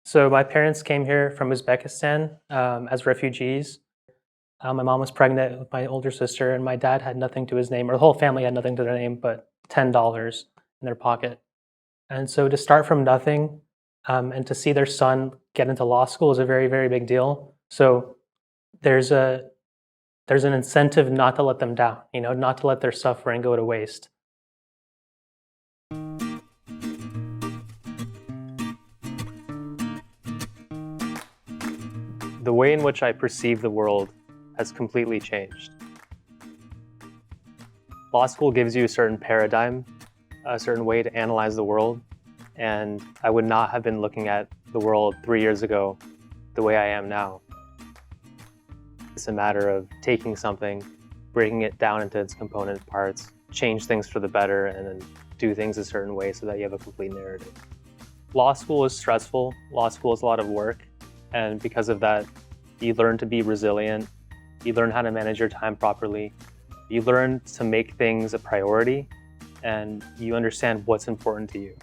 So my parents came here from Uzbekistan as refugees. My mom was pregnant with my older sister, and my dad had nothing to his name, or the whole family had nothing to their name but $10 in their pocket. And so to start from nothing and to see their son get into law school is a very, very big deal. So there's a there's an incentive not to let them down, not to let their suffering go to waste. The way in which I perceive the world has completely changed. Law school gives you a certain paradigm, a certain way to analyze the world, and I would not have been looking at the world 3 years ago the way I am now. It's a matter of taking something, breaking it down into its component parts, change things for the better, and then do things a certain way so that you have a complete narrative. Law school is stressful, law school is a lot of work, and because of that, you learn to be resilient, you learn how to manage your time properly, you learn to make things a priority, and you understand what's important to you.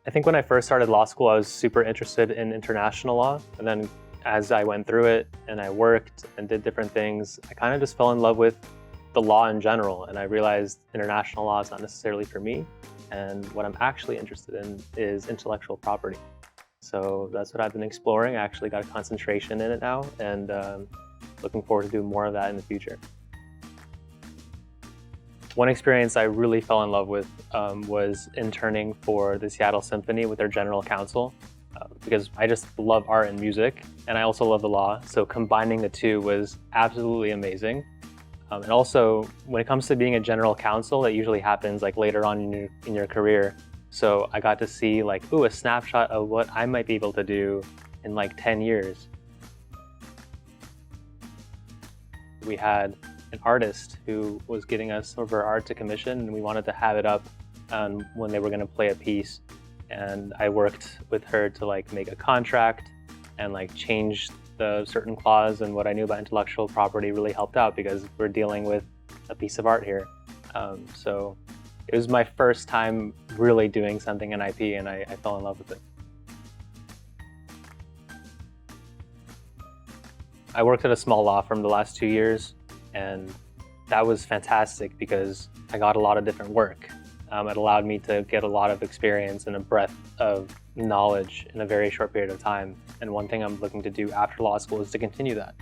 I think when I first started law school, I was super interested in international law, and then as I went through it and I worked and did different things, I kind of just fell in love with the law in general, and I realized international law is not necessarily for me, and what I'm actually interested in is intellectual property. So that's what I've been exploring. I actually got a concentration in it now, and looking forward to doing more of that in the future. One experience I really fell in love with was interning for the Seattle Symphony with their general counsel, because I just love art and music, and I also love the law, so combining the two was absolutely amazing. And also, when it comes to being a general counsel, it usually happens like later on in your career. So I got to see a snapshot of what I might be able to do in 10 years. We had an artist who was getting us some of our art to commission, and we wanted to have it up when they were going to play a piece. And I worked with her to make a contract and change the certain clause, and what I knew about intellectual property really helped out because we're dealing with a piece of art here. So it was my first time really doing something in IP, and I fell in love with it. I worked at a small law firm the last 2 years, and that was fantastic because I got a lot of different work. It allowed me to get a lot of experience and a breadth of knowledge in a very short period of time. And one thing I'm looking to do after law school is to continue that,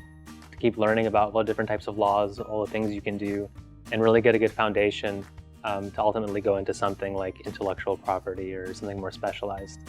to keep learning about all the different types of laws, all the things you can do, and really get a good foundation to ultimately go into something like intellectual property or something more specialized.